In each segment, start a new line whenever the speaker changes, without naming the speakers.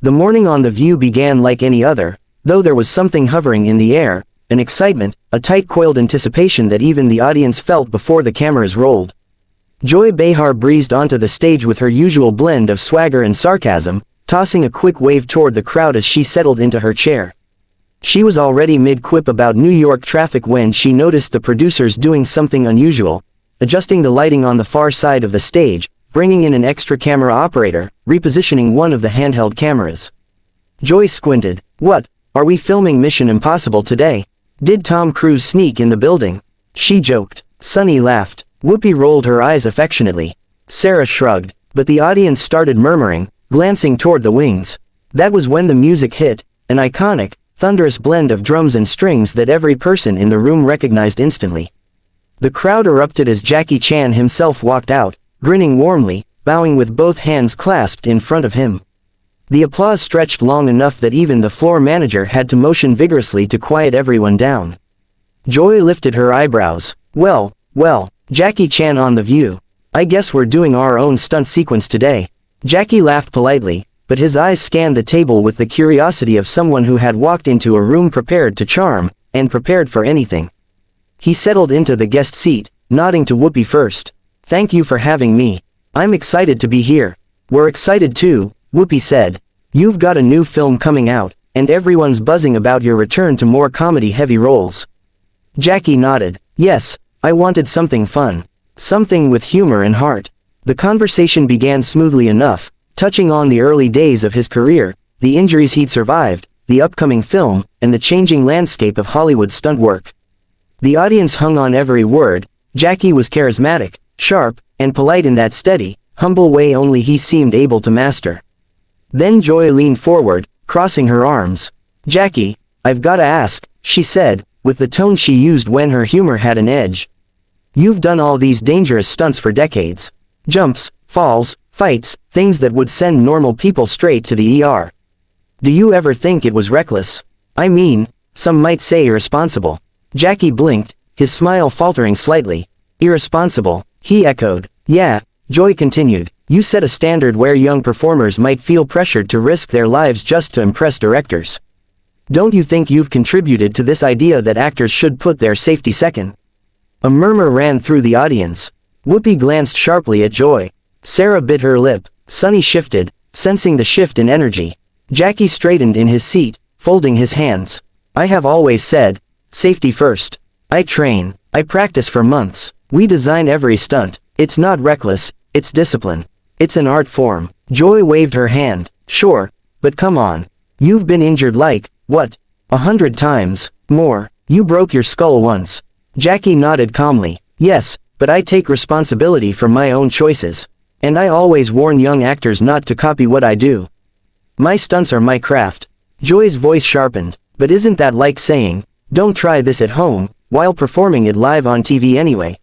The morning on The View began like any other, though there was something hovering in the air, an excitement, a tight-coiled anticipation that even the audience felt before the cameras rolled. Joy Behar breezed onto the stage with her usual blend of swagger and sarcasm, tossing a quick wave toward the crowd as she settled into her chair. She was already mid-quip about New York traffic when she noticed the producers doing something unusual, adjusting the lighting on the far side of the stage, bringing in an extra camera operator, repositioning one of the handheld cameras. Joy squinted. "What, are we filming Mission Impossible today? Did Tom Cruise sneak in the building?" She joked. Sunny laughed. Whoopi rolled her eyes affectionately. Sarah shrugged, but the audience started murmuring, glancing toward the wings. That was when the music hit, an iconic, thunderous blend of drums and strings that every person in the room recognized instantly. The crowd erupted as Jackie Chan himself walked out, grinning warmly, bowing with both hands clasped in front of him. The applause stretched long enough that even the floor manager had to motion vigorously to quiet everyone down. Joy lifted her eyebrows. Well, Jackie Chan on The View. I guess we're doing our own stunt sequence today." Jackie laughed politely, but his eyes scanned the table with the curiosity of someone who had walked into a room prepared to charm, and prepared for anything. He settled into the guest seat, nodding to Whoopi first. "Thank you for having me. I'm excited to be here." "We're excited too," Whoopi said. "You've got a new film coming out, and everyone's buzzing about your return to more comedy-heavy roles." Jackie nodded. "Yes, I wanted something fun. Something with humor and heart." The conversation began smoothly enough, touching on the early days of his career, the injuries he'd survived, the upcoming film, and the changing landscape of Hollywood stunt work. The audience hung on every word. Jackie was charismatic, sharp, and polite in that steady, humble way only he seemed able to master. Then Joy leaned forward, crossing her arms. "Jackie, I've gotta ask," she said, with the tone she used when her humor had an edge. "You've done all these dangerous stunts for decades. Jumps, falls, fights, things that would send normal people straight to the ER. Do you ever think it was reckless? I mean, some might say irresponsible." Jackie blinked, his smile faltering slightly. "Irresponsible," he echoed. "Yeah," Joy continued, "you set a standard where young performers might feel pressured to risk their lives just to impress directors. Don't you think you've contributed to this idea that actors should put their safety second?" A murmur ran through the audience. Whoopi glanced sharply at Joy. Sarah bit her lip. Sunny shifted, sensing the shift in energy. Jackie straightened in his seat, folding his hands. "I have always said, safety first. I train, I practice for months. We design every stunt. It's not reckless, it's discipline. It's an art form." Joy waved her hand. "Sure, but come on. You've been injured like, what, 100 times, more. You broke your skull once." Jackie nodded calmly. "Yes, but I take responsibility for my own choices. And I always warn young actors not to copy what I do. My stunts are my craft." Joy's voice sharpened. "But isn't that like saying, don't try this at home, while performing it live on TV anyway?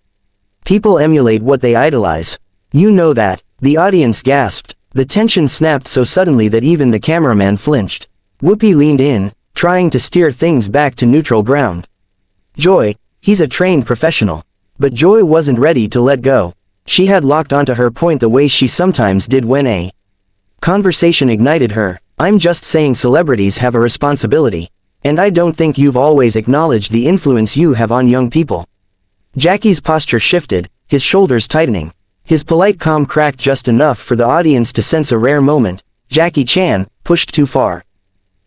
People emulate what they idolize. You know that." The audience gasped. The tension snapped so suddenly that even the cameraman flinched. Whoopi leaned in, trying to steer things back to neutral ground. "Joy, he's a trained professional." But Joy wasn't ready to let go. She had locked onto her point the way she sometimes did when a conversation ignited her. "I'm just saying celebrities have a responsibility. And I don't think you've always acknowledged the influence you have on young people." Jackie's posture shifted, his shoulders tightening. His polite calm cracked just enough for the audience to sense a rare moment. Jackie Chan, pushed too far.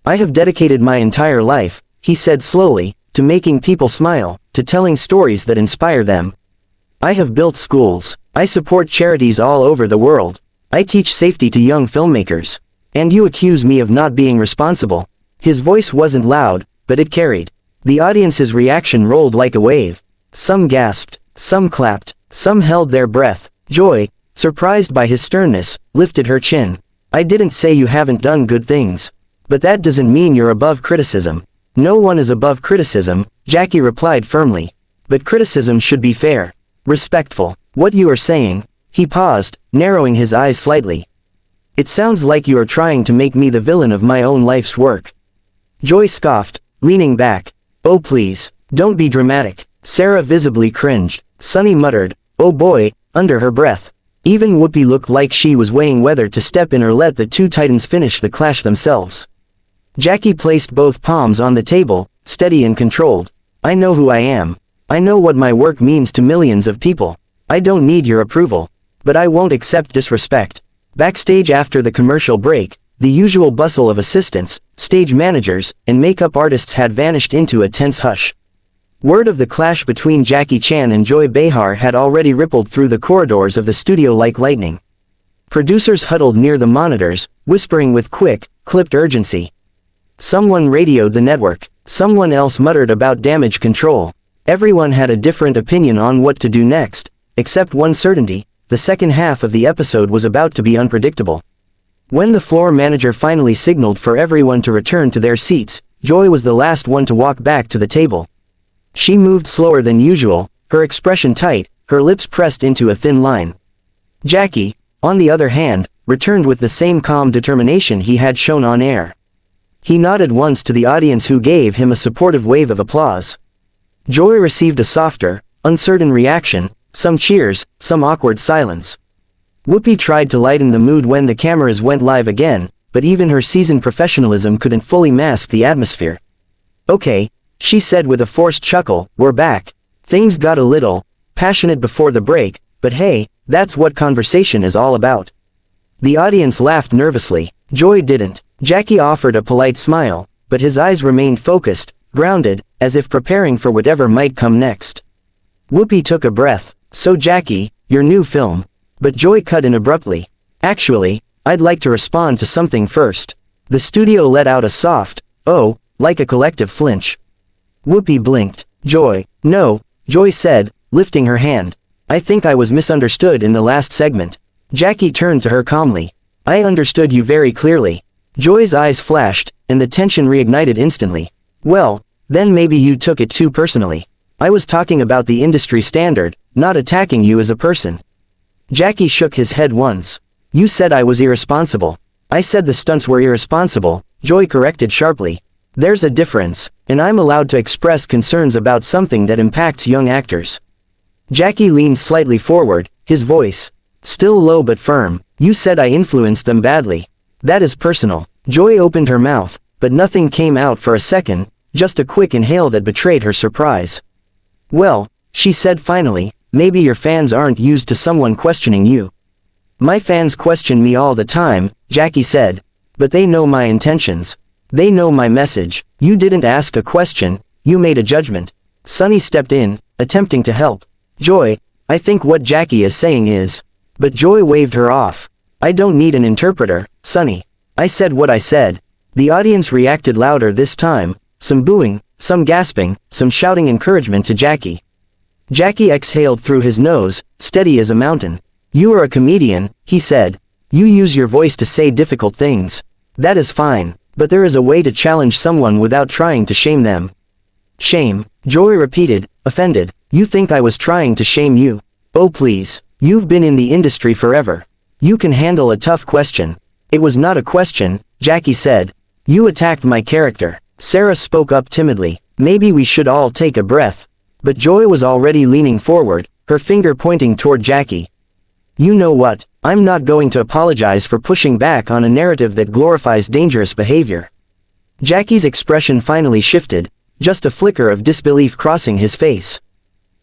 "I have dedicated my entire life," he said slowly, "to making people smile, to telling stories that inspire them. I have built schools. I support charities all over the world. I teach safety to young filmmakers. And you accuse me of not being responsible." His voice wasn't loud, but it carried. The audience's reaction rolled like a wave. Some gasped, some clapped, some held their breath. Joy, surprised by his sternness, lifted her chin. "I didn't say you haven't done good things. But that doesn't mean you're above criticism." "No one is above criticism," Jackie replied firmly. "But criticism should be fair. Respectful." "What you are saying," he paused, narrowing his eyes slightly. "It sounds like you are trying to make me the villain of my own life's work." Joy scoffed, leaning back. "Oh please, don't be dramatic." Sarah visibly cringed. Sunny muttered, "Oh boy," under her breath. Even Whoopi looked like she was weighing whether to step in or let the two titans finish the clash themselves. Jackie placed both palms on the table, steady and controlled. I know who I am. I know what my work means to millions of people. I don't need your approval. But I won't accept disrespect. Backstage after the commercial break, the usual bustle of assistants, stage managers, and makeup artists had vanished into a tense hush. Word of the clash between Jackie Chan and Joy Behar had already rippled through the corridors of the studio like lightning. Producers huddled near the monitors, whispering with quick, clipped urgency. Someone radioed the network. Someone else muttered about damage control. Everyone had a different opinion on what to do next, except one certainty: the second half of the episode was about to be unpredictable. When the floor manager finally signaled for everyone to return to their seats, Joy was the last one to walk back to the table. She moved slower than usual, her expression tight, her lips pressed into a thin line. Jackie, on the other hand, returned with the same calm determination he had shown on air. He nodded once to the audience, who gave him a supportive wave of applause. Joy received a softer, uncertain reaction, some cheers, some awkward silence. Whoopi tried to lighten the mood when the cameras went live again, but even her seasoned professionalism couldn't fully mask the atmosphere. Okay, she said with a forced chuckle, we're back. Things got a little passionate before the break, but hey, that's what conversation is all about. The audience laughed nervously. Joy didn't. Jackie offered a polite smile, but his eyes remained focused, grounded, as if preparing for whatever might come next. Whoopi took a breath. So Jackie, your new film. But Joy cut in abruptly. Actually, I'd like to respond to something first. The studio let out a soft, oh, like a collective flinch. Whoopi blinked. Joy, no, Joy said, lifting her hand. I think I was misunderstood in the last segment. Jackie turned to her calmly. I understood you very clearly. Joy's eyes flashed, and the tension reignited instantly. Well, then maybe you took it too personally. I was talking about the industry standard, not attacking you as a person. Jackie shook his head once. You said I was irresponsible. I said the stunts were irresponsible, Joy corrected sharply. There's a difference, and I'm allowed to express concerns about something that impacts young actors. Jackie leaned slightly forward, his voice still low but firm. You said I influenced them badly. That is personal. Joy opened her mouth, but nothing came out for a second, just a quick inhale that betrayed her surprise. Well, she said finally, maybe your fans aren't used to someone questioning you. My fans question me all the time, Jackie said. But they know my intentions. They know my message. You didn't ask a question, you made a judgment. Sunny stepped in, attempting to help. Joy, I think what Jackie is saying is. But Joy waved her off. I don't need an interpreter, Sunny. I said what I said. The audience reacted louder this time, some booing, some gasping, some shouting encouragement to Jackie. Jackie exhaled through his nose, steady as a mountain. You are a comedian, he said. You use your voice to say difficult things. That is fine, but there is a way to challenge someone without trying to shame them. Shame, Joy repeated, offended. You think I was trying to shame you? Oh please, you've been in the industry forever. You can handle a tough question. It was not a question, Jackie said. You attacked my character. Sarah spoke up timidly. Maybe we should all take a breath. But Joy was already leaning forward, her finger pointing toward Jackie. You know what, I'm not going to apologize for pushing back on a narrative that glorifies dangerous behavior. Jackie's expression finally shifted, just a flicker of disbelief crossing his face.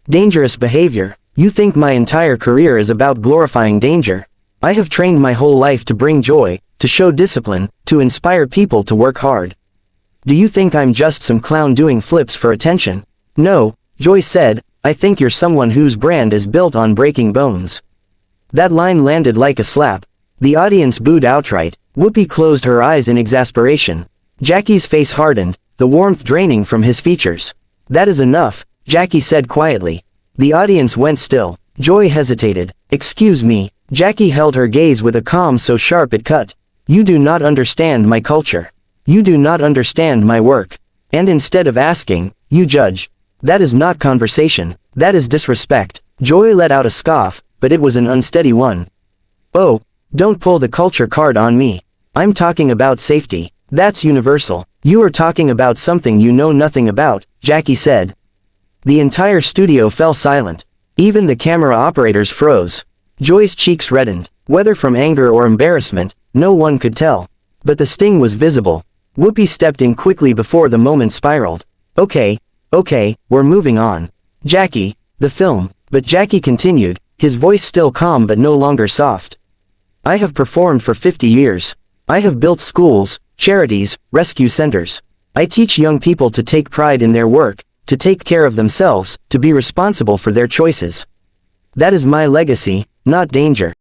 Dangerous behavior? You think my entire career is about glorifying danger? I have trained my whole life to bring joy, to show discipline, to inspire people to work hard. Do you think I'm just some clown doing flips for attention? No, Joy said, I think you're someone whose brand is built on breaking bones. That line landed like a slap. The audience booed outright. Whoopi closed her eyes in exasperation. Jackie's face hardened, the warmth draining from his features. That is enough, Jackie said quietly. The audience went still. Joy hesitated. Excuse me. Jackie held her gaze with a calm so sharp it cut. You do not understand my culture. You do not understand my work. And instead of asking, you judge. That is not conversation. That is disrespect. Joy let out a scoff, but it was an unsteady one. Oh, don't pull the culture card on me. I'm talking about safety. That's universal. You are talking about something you know nothing about, Jackie said. The entire studio fell silent. Even the camera operators froze. Joy's cheeks reddened, whether from anger or embarrassment, no one could tell. But the sting was visible. Whoopi stepped in quickly before the moment spiraled. Okay, we're moving on. Jackie, the film. But Jackie continued, his voice still calm but no longer soft. I have performed for 50 years. I have built schools, charities, rescue centers. I teach young people to take pride in their work, to take care of themselves, to be responsible for their choices. That is my legacy, not danger.